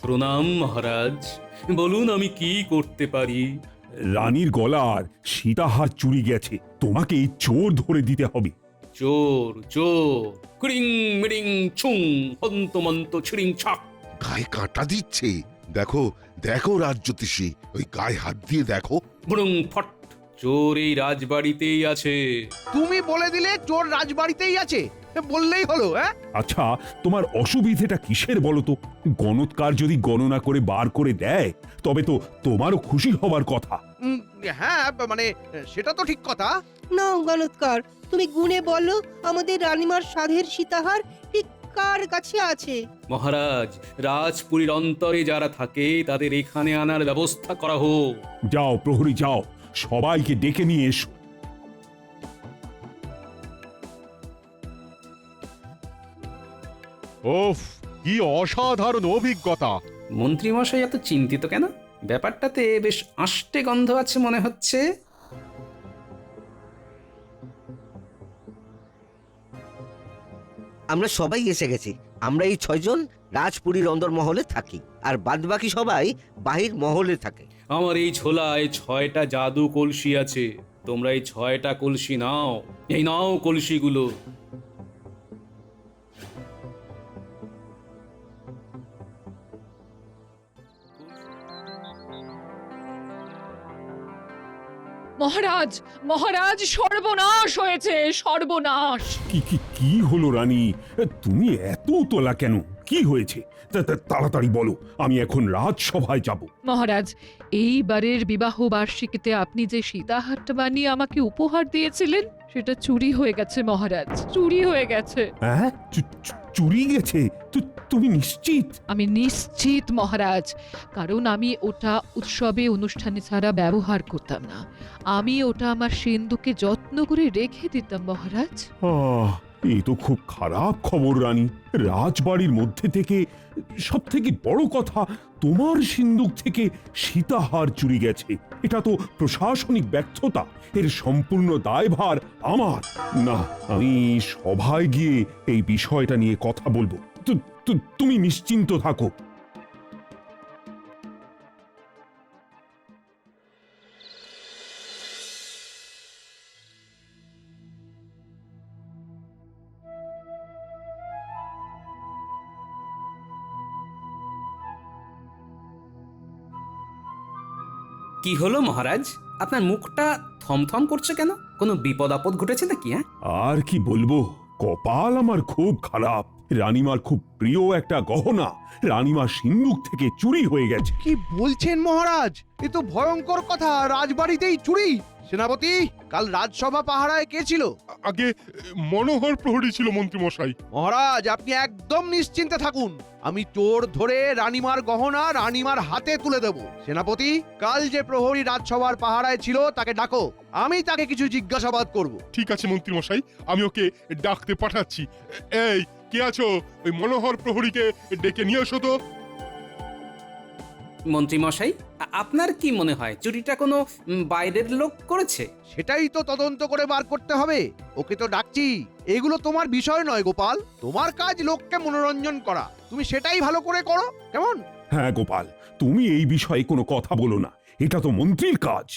প্রণাম মহারাজ, বলুন আমি কি করতে পারি। রানীর গলার সীতাহার চুরি গেছে, তোমাকে চোর ধরে দিতে হবে। চোর চোর, ক্রিং মিরিং ছুং হন্তমন্ত ছিড়িং ছাক। গায়ে কাঁটা দিচ্ছে। দেখো দেখো রাজজ্যোতিষী, ওই গায়ে হাত দিয়ে দেখো। বুড়ুং ফট, চোর এই রাজবাড়িতেই আছে। তুমি বলে দিলে চোর রাজবাড়িতেই আছে, বললেই হলো। আচ্ছা, তোমার অসুবিধেটা কিসের বলো তো? গণৎকার যদি গণনা করে বার করে দেয় তবে তো তোমারও খুশি হবার কথা। হ্যাঁ, মানে সেটা তো ঠিক কথা। না গণৎকার, তুমি গুণে বলো আমাদের রানীমার সাধের সীতাহার ঠিক কার কাছে আছে। মহারাজ, রাজপুরীর অন্তরে যারা থাকে তাদের এখানে আনার ব্যবস্থা করা হোক। যাও প্রহরী, যাও, সবাইকে ডেকে নিয়ে এসো। ওফ, কি অসাধারণ অভিজ্ঞতা! মন্ত্রীমশাই এত চিন্তিত কেন? ব্যাপারটাতে বেশ আষ্টে গন্ধ আছে মনে হচ্ছে। আমরা সবাই এসে গেছি। আমরা এই 6 জন রাজপুরীর অন্দরমহলে থাকি, আর বাদবাকি সবাই বাহির মহলে থাকে। আমার এই ঝোলায় 6টা জাদু কলসি আছে, তোমরা এই 6টা কলসি নাও। এই নাও কলসিগুলো। মহারাজ, মহারাজ, সর্বনাশ হয়েছে, সর্বনাশ! কি কি কি হলো রানী? তুমি এত তোলা কেন? কি হয়েছে? তাড়াতাড়ি বলো, আমি এখন রাজসভায় যাব। মহারাজ, এইবারের বিবাহ বার্ষিকীতে আপনি যে সীতাহারটা বানিয়ে আমাকে উপহার দিয়েছিলেন সেটা চুরি হয়ে গেছে মহারাজ, চুরি হয়ে গেছে। হ্যাঁ, চুরি গেছে? তুমি নিশ্চিত? আমি নিশ্চিত মহারাজ, কারণ আমি ওটা উৎসবে অনুষ্ঠানে ছাড়া ব্যবহার করতাম না। আমি ওটা আমার সিন্ধুকে যত্ন করে রেখে দিতাম মহারাজ। এই তো খুব খারাপ খবর রানী। রাজবাড়ির মধ্যে থেকে সব থেকে বড় কথা, তোমার সিন্দুক থেকে সীতাহার চুরি গেছে। এটা তো প্রশাসনিক ব্যর্থতা, এর সম্পূর্ণ দায়ভার আমার। না, আমি সভায় গিয়ে এই বিষয়টা নিয়ে কথা বলবো। তুমি নিশ্চিন্ত থাকো। কি হলো মহারাজ, আপনার মুখটা থমথম করছে কেন? কোনো বিপদ আপদ ঘটেছে নাকি? আর কি বলবো, কপাল আমার খুব খারাপ। রানীমার খুব প্রিয় একটা গহনা রানীমার সিন্দুক থেকে চুরি হয়ে গেছে। কি বলছেন মহারাজ? এ তো ভয়ঙ্কর কথা, রাজবাড়িতেই চুরি। সেনাপতি, কাল রাজসভা পাহারায় কে ছিল? আগে মনোহর প্রহরী ছিল মন্ত্রীমশাই। মহারাজ, আপনি একদম নিশ্চিন্তে থাকুন। আমি চোর ধরে রানীমার গহনা রানীমার হাতে তুলে দেব। সেনাপতি, কাল যে প্রহরী রাজসভার পাহারায় ছিল তাকে ডাকো, আমি তাকে কিছু জিজ্ঞাসাবাদ করব। ঠিক আছে মন্ত্রীমশাই, আমি ওকে ডাকতে পাঠাচ্ছি। এই, কে আছো? ওই মনোহর প্রহরীকে ডেকে নিয়ে এসো তো। মন্ত্রীমশাই, আপনার কি মনে হয় চুরিটা কোনো বাইরের লোক করেছে? সেটাই তো তদন্ত করে বার করতে হবে। ওকে তো ডাকছি। এগুলো তোমার বিষয় নয় গোপাল, তোমার কাজ লোককে মনোরঞ্জন করা। তুমি সেটাই ভালো করে করো, কেমন? হ্যাঁ গোপাল, তুমি এই বিষয়ে কোনো কথা বলো না, এটা তো মন্ত্রীর কাজ।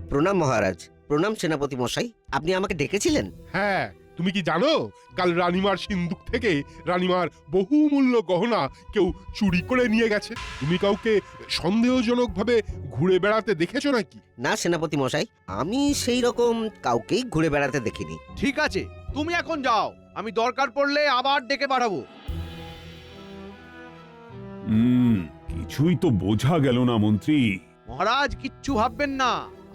প্রণাম মহারাজ। প্রণাম সেনাপতি মশাই, আপনি আমাকে ডেকেছিলেন? হ্যাঁ, তুমি কি জানো কাল রানীমার সিন্দুক থেকে রানীমার বহুমূল্য গহনা কেউ চুরি করে নিয়ে গেছে? তুমি কাউকে সন্দেহজনকভাবে ঘুরে বেড়াতে দেখেছো নাকি? না সেনাপতি মশাই, আমি সেই রকম কাউকেই ঘুরে বেড়াতে দেখিনি। ঠিক আছে, তুমি এখন যাও, আমি দরকার পড়লে আবার ডেকে পাঠাবো। কিছুই তো বোঝা গেল না মন্ত্রী। মহারাজ, কিচ্ছু ভাববেন না,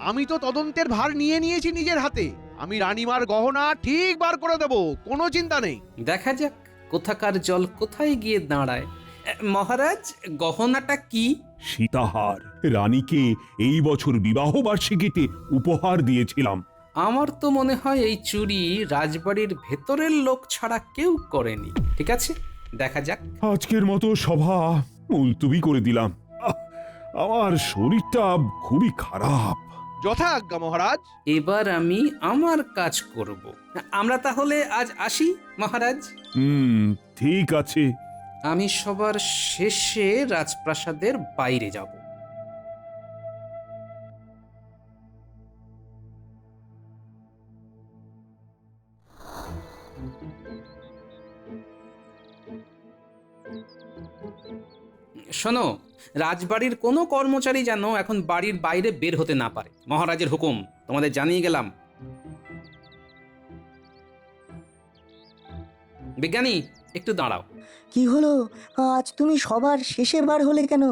আমি তো তদন্তের ভার নিয়ে নিয়েছি নিজের হাতে। আমি রানীমার গহনা ঠিক বার করে দেব, কোনো চিন্তা নেই। দেখা যাক কোথাকার জল কোথায় গিয়ে দাঁড়ায়। মহারাজ, গহনাটা কি? সীতাহার, রানীকে এই বছর বিবাহ বার্ষিকীতে উপহার দিয়েছিলাম। আমার তো মনে হয় এই চুরি রাজবাড়ির ভেতরের লোক ছাড়া কেউ করেনি। ঠিক আছে, দেখা যাক। আজকের মতো সভা মুলতুবি করে দিলাম। আমার শরীরটা খুবই খারাপ। যথাজ্ঞা মহারাজ। এবার আমি আমার কাজ করব। আমরা তাহলে আজ আসি মহারাজ। ঠিক আছে। আমি সবার শেষে রাজপ্রাসাদের বাইরে যাব। শোনো, রাজবাড়ির কোনো কর্মচারী যেন এখন বাড়ির বাইরে বের হতে না পারে। মহারাজের হুকুম, তোমাদের জানিয়ে গেলাম। বিজ্ঞানী, একটু দাঁড়াও। কি হলো? আজ তুমি সবার শেষে বার হলে কেন?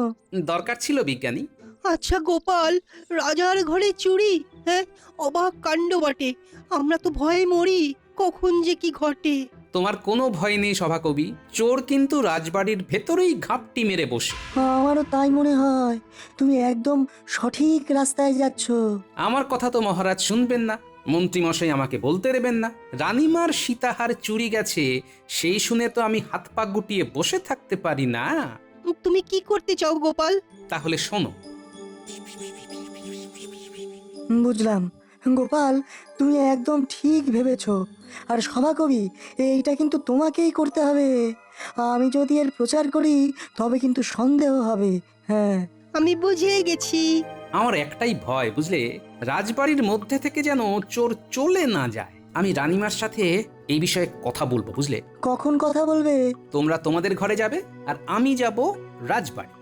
দরকার ছিল বিজ্ঞানী। আচ্ছা গোপাল, রাজার ঘরে চুরি, হ্যাঁ, অবাক কাণ্ড বটে। আমরা তো ভয়ে মরি, কখন যে কি ঘটে। তোমার কোনো ভয় নেই সভাকবি, চোর কিন্তু রাজবাড়ির ভেতরেই ঘাপটি মেরে বসে। আমারও তাই মনে হয়। তুমি একদম সঠিক রাস্তায় যাচ্ছ। আমার কথা তো মহারাজ শুনবেন না, মন্ত্রীমশাই আমাকে বলতে দেবেন না। রানীমার সীতাহার চুরি গেছে সেই শুনে তো আমি হাত পা গুটিয়ে বসে থাকতে পারি না। তুমি কি করতে চাও গোপাল? তাহলে শোনো। বুঝলাম গোপাল, তুমি একদম ঠিক ভেবেছ। আর সভাকবি, এইটা কিন্তু তোমাকেই করতে হবে। আমি যদি এর প্রচার করি তবে কিন্তু সন্দেহ হবে। হ্যাঁ, আমি বুঝে গেছি। আমার একটাই ভয়, বুঝলে, রাজবাড়ির মধ্যে থেকে যেন চোর চলে না যায়। আমি রানীমার সাথে এই বিষয়ে কথা বলবো, বুঝলে। কখন কথা বলবে? তোমরা তোমাদের ঘরে যাবে আর আমি যাব রাজবাড়ি।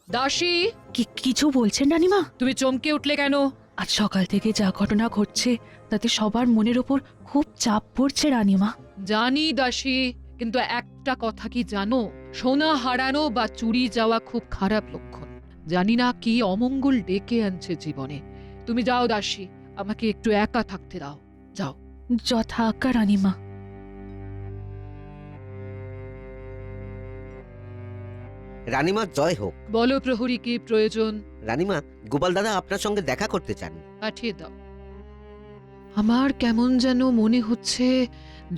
দাসী, কিছু বলছেন রানীমা? তুমি চমকে উঠলে কেন? আজ সকাল থেকে যা ঘটনা ঘটছে তাতে সবার মনের ওপর খুব চাপ পড়ছে রানীমা। জানি দাসী, কিন্তু একটা কথা কি জানো? সোনা হারানো বা চুরি যাওয়া খুব খারাপ লক্ষণ। জানি না কি অমঙ্গল ডেকে আনছে জীবনে। তুমি যাও দাসী, আমাকে একটু একা থাকতে দাও, যাও। যথা আজ্ঞা রানীমা। রানীমা জয় হোক। বলো প্রহরী, কি প্রয়োজন? রানীমা, গোপাল দাদা আপনার সঙ্গে দেখা করতে চান। পাঠিয়ে দাও। আমার কেমন যেন মনে হচ্ছে,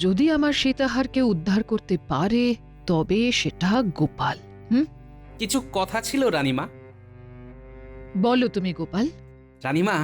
যদি আমার সীতাহারকে উদ্ধার করতে পারে তবে সেটা গোপাল। কিছু কথা ছিল রানীমা। বলো তুমি গোপাল। রানীমা,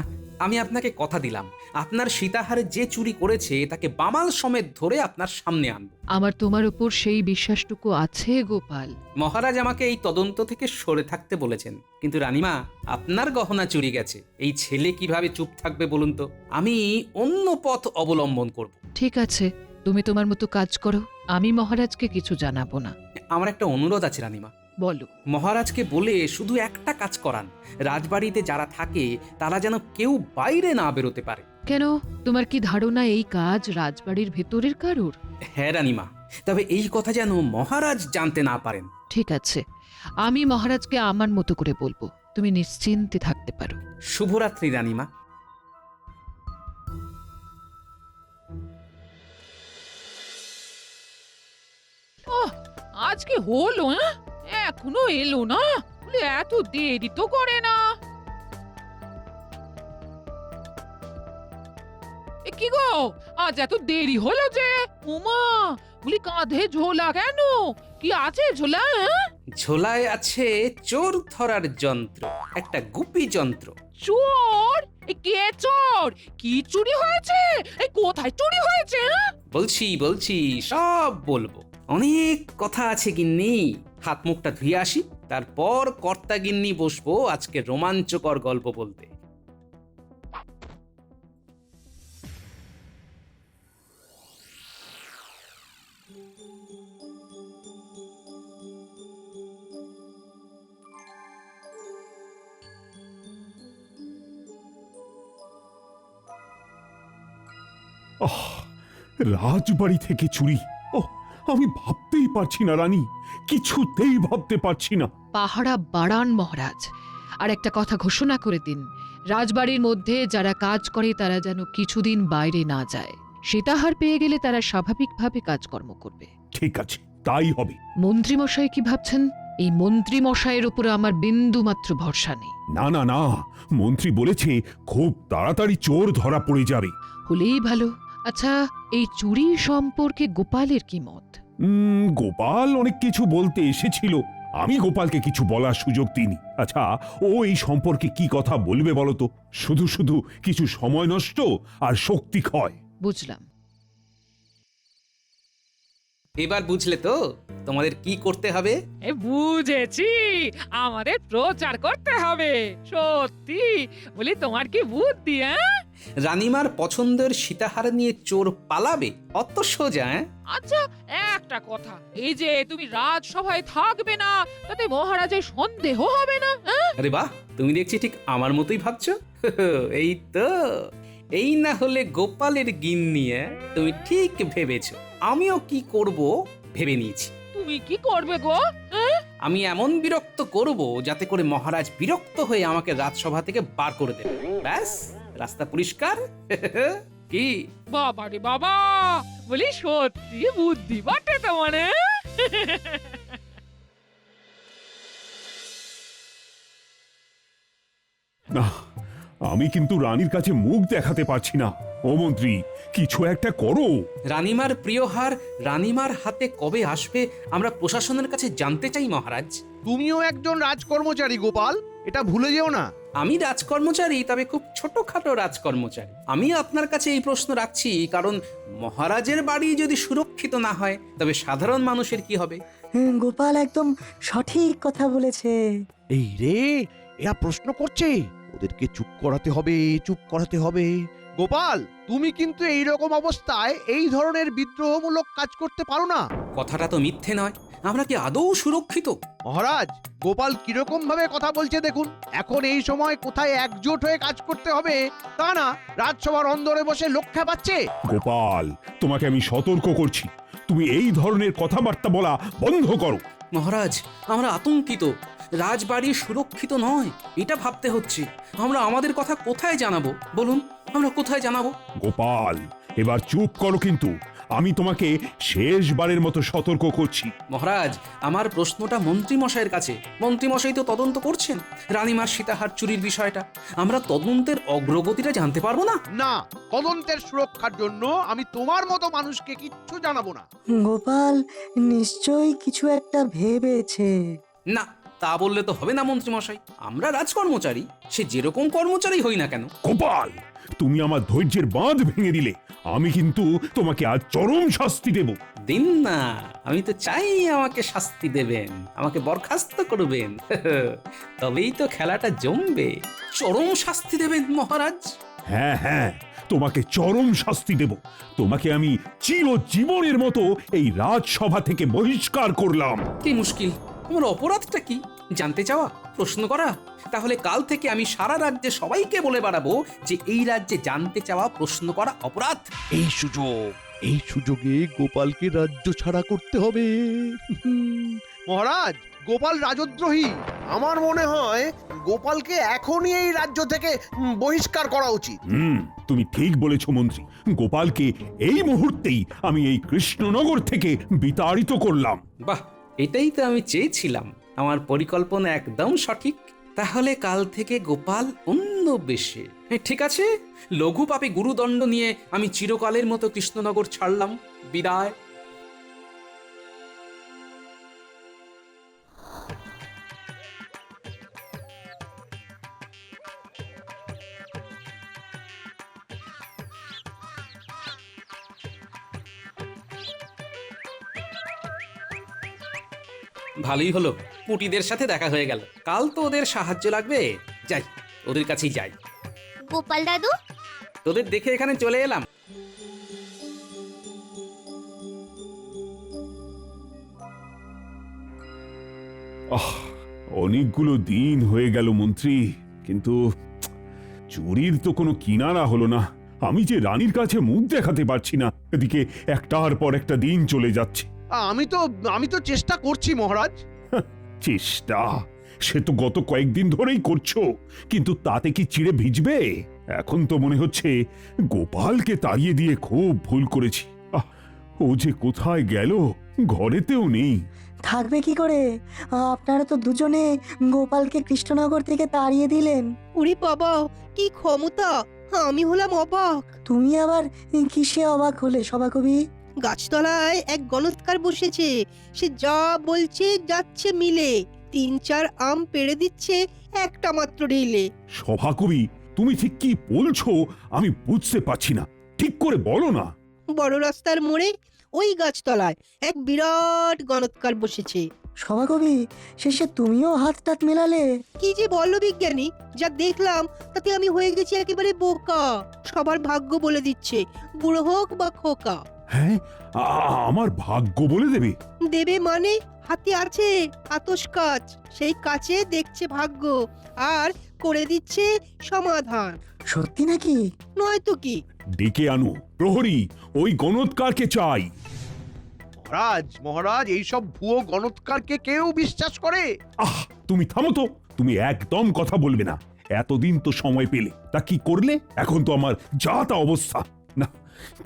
আমি আপনাকে কথা দিলাম, আপনার সীতাহারে যে চুরি করেছে তাকে বামাল সমেত ধরে আপনার সামনে আনবো। আমার তোমার উপর সেই বিশ্বাসটুকু আছে গোপাল। মহারাজ আমাকে এই তদন্ত থেকে সরে থাকতে বলেছেন, কিন্তু রানীমা, আপনার গহনা চুরি গেছে, এই ছেলে কিভাবে চুপ থাকবে বলুন তো? আমি অন্য পথ অবলম্বন করব। ঠিক আছে, তুমি তোমার মতো কাজ করো, আমি মহারাজকে কিছু জানাবো না। আমার একটা অনুরোধ আছে রানীমা। বলো। মহারাজকে বলে শুধু একটা কাজ করান, রাজবাড়িতে যারা থাকে তারা যেন কেউ বাইরে না বেরোতে পারে। কেন, তোমার কি ধারণা এই কাজ রাজবাড়ির ভেতরের কারোর? হ্যাঁ রানীমা, তবে এই কথা যেন মহারাজ জানতে না পারেন। ঠিক আছে, আমি মহারাজকে আমার মতো করে বলবো, তুমি নিশ্চিন্তে থাকতে পারো। শুভরাত্রি রানীমা। আজকে হলো, এখনো এলো না? এত দেরি তো করে না। কি গো, আজ এত দেরি হলো যে? উমা, বলি কাঁধে ঝোলা কেন? কি আছে ঝোলা? ঝোলায় আছে চোর ধরার যন্ত্র, একটা গুপি যন্ত্র। চোর? কে চোর? কি চুরি হয়েছে? কোথায় চুরি হয়েছে? বলছি সব বলবো। অনেক কথা আছে গিন্নি, হাত মুখটা ধুয়ে আসি, তারপর কর্তা গিন্নি বসবো আজকে রোমাঞ্চকর গল্প বলতে। রাজবাড়ি থেকে চুরি! আমি ভাবতেই পারছি না রানী, কিছুতেই ভাবতে পারছি না। পাহারা বাড়ান মহারাজ, আর একটা কথা ঘোষণা করে দিন, রাজবাড়ির মধ্যে যারা কাজ করে তারা যেন কিছুদিন বাইরে না যায়। সীতাহার পেয়ে গেলে তারা স্বাভাবিকভাবে কাজকর্ম করবে। ঠিক আছে, তাই হবে। মন্ত্রীমশাই কি ভাবছেন? এই মন্ত্রীমশাইয়ের উপরে আমার বিন্দু মাত্র ভরসা নেই। না না না, মন্ত্রী বলেছে খুব তাড়াতাড়ি চোর ধরা পড়ে যাবে। হলেই ভালো। আচ্ছা, এই চুরি সম্পর্কে গোপালের কি মত? গোপাল অনেক কিছু বলতে এসেছিল, আমি গোপালকে কিছু বলার সুযোগ দিইনি। আচ্ছা, ও এই সম্পর্কে কি কথা বলবে বলো তো? শুধু শুধু কিছু সময় নষ্ট আর শক্তি ক্ষয়। বুঝলাম। এবার বুঝলে তো তোমাদের কি করতে হবে? বুঝেছি, আমাদের প্রচার করতে হবে। সত্যি বলি, তোমার কি বুদ্ধি! রানীমার পছন্দের সীতাহার নিয়ে চোর পালাবে? অত সোজা? আচ্ছা, একটা কথা, এই যে তুমি রাজসভায় থাকবে না, তাতে মহারাজের সন্দেহ হবে না? আরে বাহ, তুমি দেখছি ঠিক আমার মতোই ভাবছো। এই তো, এই না হলে গোপালের গিন্নি। তুমি ঠিক ভেবেছো। আমিও কি করব ভেবে নিয়েছি। তুমি কি করবে গো? আমি এমন বিরক্ত করব যাতে করে মহারাজ বিরক্ত হয়ে আমাকে রাজসভা থেকে বার করে দেবে। ব্যাস, রাস্তা পরিষ্কার। কি বাবা রে বাবা, বলি সত্যি বুদ্ধি বটে তোমার। না, আমি কিন্তু রানীর কাছে মুখ দেখাতে পারছি না। ও মন্ত্রী, কিছু একটা করো। রানীমার প্রিয় হার রানীমার হাতে কবে আসবে আমরা প্রশাসনের কাছে জানতে চাই মহারাজ। তুমিও একজন রাজকর্মচারী গোপাল, এটা ভুলে যেও না। আমি রাজকর্মচারী, তবে খুব ছোটখাটো রাজকর্মচারী। আমি আপনার কাছে এই প্রশ্ন রাখছি কারণ মহারাজের বাড়ি যদি সুরক্ষিত না হয় তবে সাধারণ মানুষের কি হবে? গোপাল একদম সঠিক কথা বলেছে। এই রে, এরা প্রশ্ন করছে, ওদেরকে চুপ করাতে হবে, চুপ করাতে হবে। গোপাল, তুমি কিন্তু এই রকম অবস্থায় এই ধরনের বিদ্রোহমূলক কাজ করতে পারো না। কথাটা তো মিথ্যে নয়। আমরা কি আদৌ সুরক্ষিত? মহারাজ, গোপাল কিরকম ভাবে কথা বলছে দেখুন। এখন এই সময় কোথায় একজোট হয়ে কাজ করতে হবে তা না, রাজসভার অন্দরে বসে লক্ষ্য পাচ্ছে। গোপাল, তোমাকে আমি সতর্ক করছি, তুমি এই ধরনের কথাবার্তা বলা বন্ধ করো। মহারাজ, আমরা আতঙ্কিত। রাজবাড়ি সুরক্ষিত নয়, এটা ভাবতে হচ্ছে। আমরা আমাদের কথা কোথায় জানাবো বলুন? আমরা কোথায় জানাবো? গোপাল, এবার চুপ করো, কিন্তু আমি তোমাকে শেষবারের মতো সতর্ক করছি। মহারাজ, আমার প্রশ্নটা মন্ত্রীমশাইয়ের কাছে। মন্ত্রীমশাই তো তদন্ত করছেন রানীমার সীতাহার চুরির বিষয়টা। আমরা তদন্তের অগ্রগতিটা জানতে পারবো না? না, তদন্তের সুরক্ষার জন্য আমি তোমার মতো মানুষকে কিচ্ছু জানাবো না। গোপাল নিশ্চয়ই কিছু একটা ভেবেছে। না, তা বললে তো হবে না মন্ত্রীমশাই। আমরা রাজকর্মচারী, সে যেরকম কর্মচারী হই না কেন। গোপাল, তুমি আমার ধৈর্যের বাঁধ ভেঙে দিলে। আমি কিন্তু তোমাকে আজ চরম শাস্তি দেব। দিন না, আমি তো চাই আমাকে শাস্তি দেবেন, আমাকে বরখাস্ত করবেন। তবেই তো খেলাটা জমবে। চরম শাস্তি দেবেন মহারাজ? হ্যাঁ হ্যাঁ, তোমাকে চরম শাস্তি দেব। তোমাকে আমি চিরজীবনের মতো এই রাজসভা থেকে বহিষ্কার করলাম। কি মুশকিল, আমার অপরাধটা কি জানতে চাওয়া, প্রশ্ন করা? তাহলে কাল থেকে আমি সারা রাজ্যে সবাইকে বলে বেড়াবো যে এই রাজ্যে জানতে চাওয়া, প্রশ্ন করা অপরাধ। এই সুযোগে গোপালকে রাজ্য ছাড়া করতে হবে। মহারাজ, গোপাল রাজদ্রোহী। আমার মনে হয় গোপালকে এখনই এই রাজ্য থেকে বহিষ্কার করা উচিত। তুমি ঠিক বলেছ মন্ত্রী। গোপালকে এই মুহূর্তেই আমি এই কৃষ্ণনগর থেকে বিতাড়িত করলাম। বাহ, এটাই তো আমি চেয়েছিলাম। আমার পরিকল্পনা একদম সঠিক। তাহলে কাল থেকে গোপাল অন্য বেশে। ঠিক আছে, লঘু পাপে গুরুদণ্ড নিয়ে আমি চিরকালের মতো কৃষ্ণনগর ছাড়লাম। বিদায়। ভালোই হলো, পুটিদের সাথে দেখা হয়ে গেল। কাল তো ওদের সাহায্য লাগবে। যাই, ওদের কাছেই যাই। গোপাল দাদু, তোদের দেখে এখানে চলে এলাম। অনেকগুলো দিন হয়ে গেল মন্ত্রী, কিন্তু চুরির তো কোনো কিনারা হলো না। আমি যে রানীর কাছে মুখ দেখাতে পারছি না, এদিকে একটার পর একটা দিন চলে যাচ্ছে। আমি তো চেষ্টা করছি মহারাজ। চেষ্টা সে তো গত কয়েকদিন ধরেই করছো, কিন্তু তাতে কি চিড়ে ভিজবে? এখন তো মনে হচ্ছে গোপালকে তাড়িয়ে দিয়ে খুব ভুল করেছি। ও যে কোথায় গেল, ঘরেতেও নেই। থাকবে কি করে? আপনারা তো দুজনে গোপালকে কৃষ্ণনগর থেকে তাড়িয়ে দিলেন। উরি বাবা, কি ক্ষমতা! আমি হলাম অবাক। তুমি আবার কিসে অবাক হলে সভাকবি? গাছতলায় এক গণৎকার বসেছে, সে যা বলছে যাচ্ছে মিলে। 3-4 আম পেড়ে দিচ্ছে একটা মাত্র ঢিলে। সভাকবি, তুমি ঠিক কি বলছো আমি বুঝতে পারছি না, ঠিক করে বলো না। বড় রাস্তার মোড়ে ওই গাছতলায় এক বিরাট গণৎকার বসেছে। সভাকবি, শেষে তুমিও হাত টাত মেলালে? কি যে বলো বিজ্ঞানী, যা দেখলাম তাতে আমি হয়ে গেছি একেবারে বোকা। সবার ভাগ্য বলে দিচ্ছে, বুড়ো হোক বা খোকা। হ্যাঁ, আমার ভাগ্য বলে দেবে? দেবে মানে হাতে আছে আতস কাচ, সেই কাছে দেখছে ভাগ্য আর করে দিচ্ছে সমাধান। সত্যি নাকি? নয়তো কি। ডেকে আনো প্রহরী, ওই গণৎকারকে চাই। মহারাজ মহারাজ, এইসব ভুয়ো গণৎকারকে কেউ বিশ্বাস করে? আহ, তুমি থামো তো, তুমি একদম কথা বলবে না। এতদিন তো সময় পেলে, তা কি করলে? এখন তো আমার যা তা অবস্থা। না,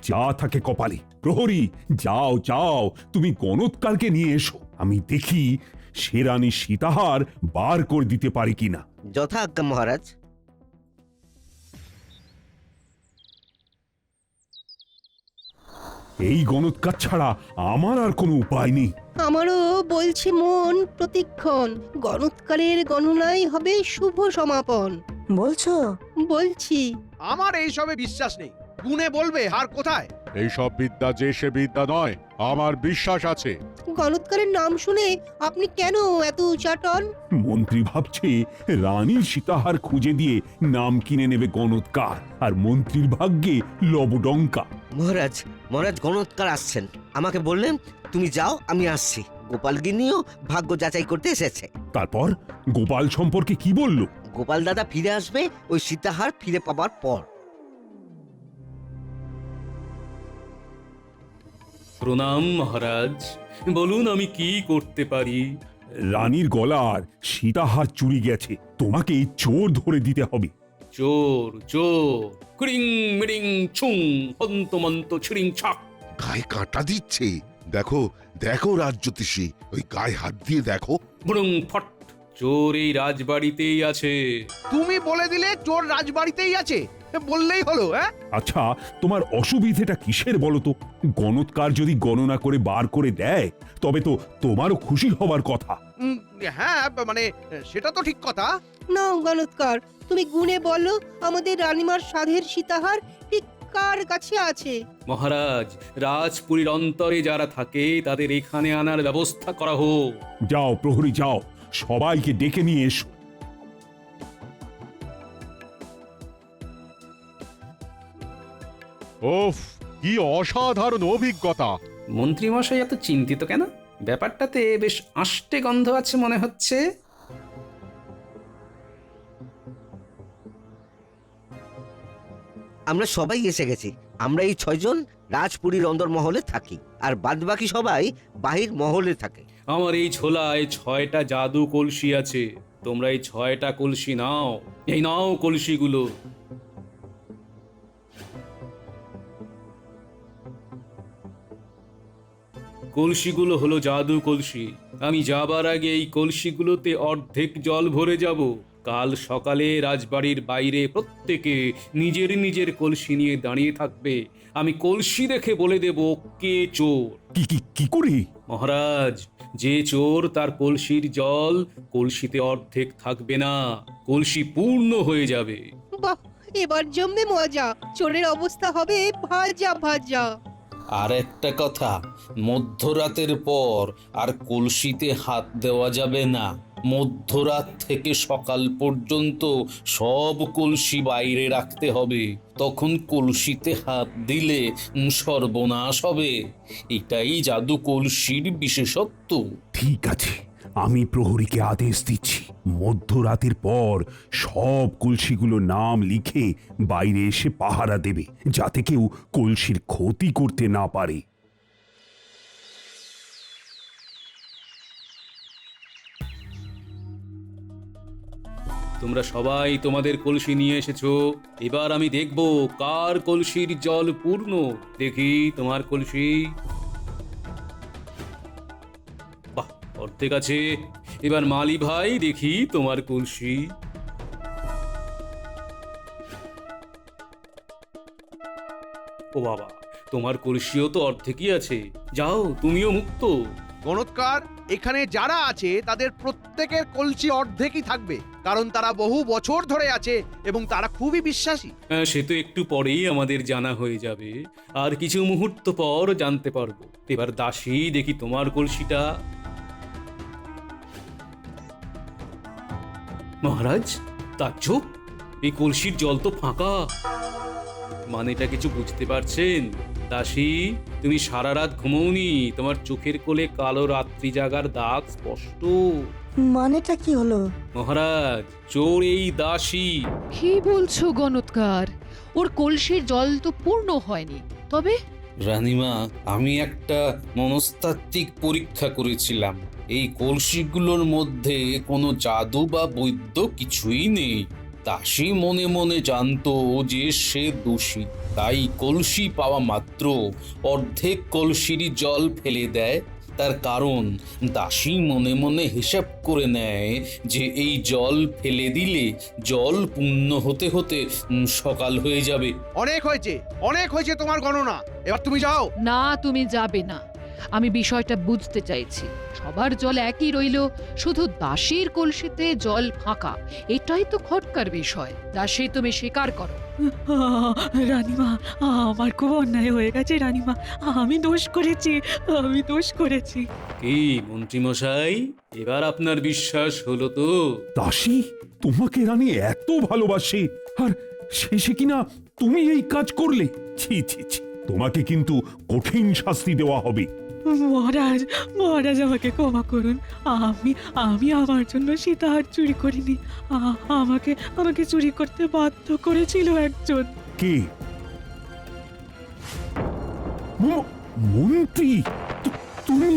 যা থাকে কপালে। প্রহরী, যাও যাও, তুমি গণৎকারকে নিয়ে এসো, আমি দেখি সে রানী সীতাহার বার করে দিতে পারি কিনা। যথা আজ্ঞা মহারাজ। এই গণৎকার ছাড়া আমার আর কোনো উপায় নেই। আমারও বলছে মন প্রতিক্ষণ, গণৎকারের গণনাই হবে শুভ সমাপন। বলছো? বলছি। আমার এইসবে বিশ্বাস নেই। গুনে বলবে হার কোথায়? এইসব বিদ্যা যে সে বিদ্যা নয়, আমার বিশ্বাস আছে। গণৎকারের নাম শুনে আপনি কেন এত উচাটন? মন্ত্রী ভাবছে রানীর সীতাহার খুঁজে দিয়ে নাম কিনে নেবে গণৎকার, আর মন্ত্রীর ভাগ্যে লবডঙ্কা। মহারাজ, মহারাজ গণৎকার আসছেন। আমাকে বললেন তুমি যাও, আমি আসছি। গোপাল গিন্নিও ভাগ্য যাচাই করতে এসেছে। তারপর গোপাল সম্পর্কে কি বললো? গোপাল দাদা ফিরে আসবে ওই সীতাহার ফিরে পাবার পর। প্রণাম মহারাজ, বলুন আমি কি করতে পারি? রানীর গলার সীতাহার চুরি গেছে, তোমাকে চোর ধরে দিতে হবে। চোর চোর, ক্রিং মিরিং ছুং হন্তমন্ত ছিড়িং ছাক। গায়ে কাঁটা দিচ্ছে। দেখো দেখো রাজজ্যোতিষী, ওই গায়ে হাত দিয়ে দেখো। বুড়ুং ফট, চোর এই রাজবাড়িতেই আছে। তুমি বলে দিলে চোর রাজবাড়িতেই আছে, বললেই হলো। হ্যাঁ, আচ্ছা, তোমার অসুবিধেটা কিসের বলো তো? গণৎকার যদি গণনা করে বার করে দেয়, তবে তো তোমারও খুশি হবার কথা। হ্যাঁ মানে সেটা তো ঠিক কথা। না গণৎকার, তুমি গুনে বলো আমাদের রানীমার সাধের সীতাহার ঠিক কার কাছে আছে। মহারাজ, রাজপুরীর অন্তরে যারা থাকে তাদের এখানে আনার ব্যবস্থা করা হোক। যাও প্রহরী, যাও, সবাইকে ডেকে নিয়ে এসো। ওফ, কি অসাধারণ অভিজ্ঞতা! মন্ত্রীমশাই এত চিন্তিত কেন? ব্যাপারটাতে বেশ আষ্টে গন্ধ আছে মনে হচ্ছে। আমরা সবাই এসে গেছি। আমরা এই 6 জন রাজপুরীর অন্দরমহলে থাকি, আর বাদবাকি সবাই বাহির মহলে থাকে। আমার এই ঝোলায় 6টা জাদু কলসি আছে, তোমরা এই 6টা কলসি নাও। এই নাও কলসিগুলো। কলসিগুলো হলো জাদু কলসি। আমি যাবার আগে এই কলসিগুলোতে অর্ধেক জল ভরে যাব। কাল সকালে রাজবাড়ির বাইরে প্রত্যেকে নিজের নিজের কলসি নিয়ে দাঁড়িয়ে থাকবে। আমি কলসি দেখে বলে দেব কে চোর। কি কি কি করে? মহারাজ, যে চোর তার কলসির জল কলসিতে অর্ধেক থাকবে না, কলসি পূর্ণ হয়ে যাবে। বাহ, এবার জমবে মজা। চোরের অবস্থা হবে ভাজা ভাজা। আর একটা কথা, মধ্যরাতের পর আর কলসিতে হাত দেওয়া যাবে না। মধ্যরাত থেকে সকাল পর্যন্ত সব কলসি বাইরে রাখতে হবে। তখন কলসিতে হাত দিলে সর্বনাশ হবে। এটাই জাদু কলসির বিশেষত্ব। ঠিক আছে, আমি প্রহরীকে আদেশ দিচ্ছি, মধ্যরাতের পর সব কলসিগুলো নাম লিখে বাইরে এসে পাহারা দেবে, যাতে কেউ কলসির ক্ষতি করতে না পারে। তোমরা সবাই তোমাদের কলসি নিয়ে এসেছো। এবার আমি দেখব কার কলসির জল পূর্ণ। দেখি তোমার কলসি। বাহ, অর্ধেক আছে। এবার মালি ভাই, দেখি তোমার কলসি। ও বাবা, তোমার কলসিও তো অর্ধেকই আছে, যাও তুমিও মুক্ত। গণৎকার, এখানে যারা আছে তাদের প্রত্যেকের কলসি অর্ধেকই থাকবে, কারণ তারা বহু বছর ধরে আছে এবং তারা খুবই বিশ্বাসী। সে তো একটু পরেই আমাদের জানা হয়ে যাবে, আর কিছু মুহূর্ত পর জানতে পারবো। এবার দাসী, দেখি তোমার কলসিটা। মহারাজ, তাজ্জব, এই কলসির জল তো ফাঁকা। মানেটা কিছু বুঝতে পারছেন? দাসী, তুমি সারা রাত ঘুমোওনি, তোমার চোখের কোলে কালো রাত্রি জাগার দাগ স্পষ্ট। মানেটা কি হলো? মহারাজ, চোর এই দাসী। কি বলছো গণৎকার? ওর কলসির জল তো পূর্ণ হয়নি, তবে রানীমা, আমি একটা মনস্তাত্ত্বিক পরীক্ষা করেছিলাম। এই কলসিগুলোর মধ্যে কোনো জাদু বা বৈদ্য কিছুই নেই। দাসী মনে মনে জানতো যে সে দোষী, তাই কলসি পাওয়া মাত্র অর্ধেক কলসিরই জল ফেলে দেয়। তার কারণ দাসী মনে মনে হিসাব করে নেয় যে এই জল ফেলে দিলে জল পূর্ণ হতে হতে সকাল হয়ে যাবে। অনেক হয়েছে, অনেক হয়েছে তোমার গণনা, এবার তুমি যাও। না, তুমি যাবে না। আমি বিষয়টা বুঝতে চাইছি। সবার জল একই রইল, শুধু দাসীর কলসিতে জল ফাঁকা। এটাই তো খটকার বিষয়। দাসী, তুমি স্বীকার করো। রানীমা, আমার খুব অন্যায় হয়ে গেছে রানীমা, আমি দোষ করেছি। কি মন্ত্রীমশাই, এবার আপনার বিশ্বাস হলো তো? দাসী তোমাকে রানী এত ভালোবাসে, আর শেষে কিনা তুমি এই কাজ করলে? ছি ছি ছি, তোমাকে কিন্তু কঠিন শাস্তি দেওয়া হবে। মহারাজ আমাকে ক্ষমা করুন। আমি আমার জন্য সীতাহার চুরি করিনি। আমাকে চুরি করতে বাধ্য করেছিল একজন। কে? মন্ত্রী? তুমি?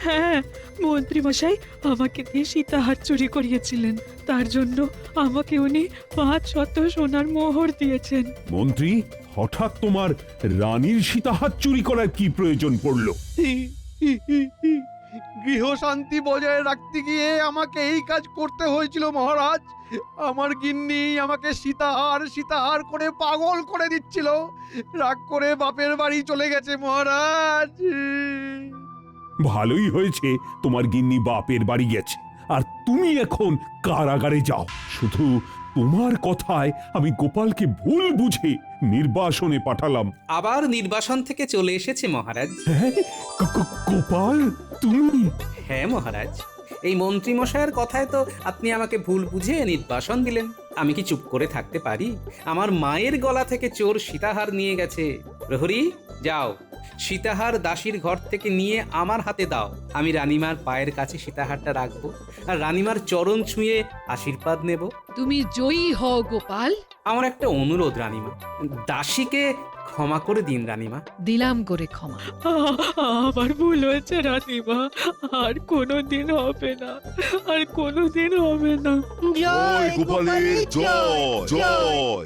হ্যাঁ, মন্ত্রী মশাই আমাকে দিয়ে সীতাহার চুরি করিয়েছিলেন। তার জন্য আমাকে উনি 500 সোনার মোহর দিয়েছেন। মন্ত্রী, হঠাৎ তোমার রানীর সীতাহার চুরি করার কি প্রয়োজন পড়লো? গৃহশান্তি বজায় রাখতে গিয়ে আমাকে এই কাজ করতে হয়েছিল মহারাজ। আমার গিন্নি আমাকে সীতাহার করে পাগল করে দিচ্ছিল। রাগ করে বাপের বাড়ি চলে গেছে মহারাজ। ভালোই হয়েছে তোমার গিন্নি বাপের বাড়ি গেছে, আর তুমি এখন কারাগারে যাও। শুধু তোমার কথায় আমি গোপালকে ভুল বুঝে নির্বাসনে পাঠালাম। আবার নির্বাসন থেকে চলে এসেছে মহারাজ। হ্যাঁ, গোপাল তুমি? হ্যাঁ মহারাজ, এই মন্ত্রী মশাইয়ের কথায় তো আপনি আমাকে ভুল বুঝে নির্বাসন দিলেন। আমি কি চুপ করে থাকতে পারি? আমার মায়ের গলা থেকে চোর সীতাহার নিয়ে গেছে। প্রহরী, যাও, সীতাহার দাসীর ঘর থেকে নিয়ে আমার হাতে দাও। আমি রানীমার পায়ের কাছে সীতাহারটা রাখবো, আর রানীমার চরণ ছুঁয়ে আশীর্বাদ নেব। তুমি জয়ী হও গোপাল। আমার একটা অনুরোধ রানীমা, দাসীকে ক্ষমা করে দিন রানীমা। দিলাম করে ক্ষমা। আমার ভুল হয়েছে রানীমা, আর কোনোদিন হবে না। জয় গোপালের জয় জয়।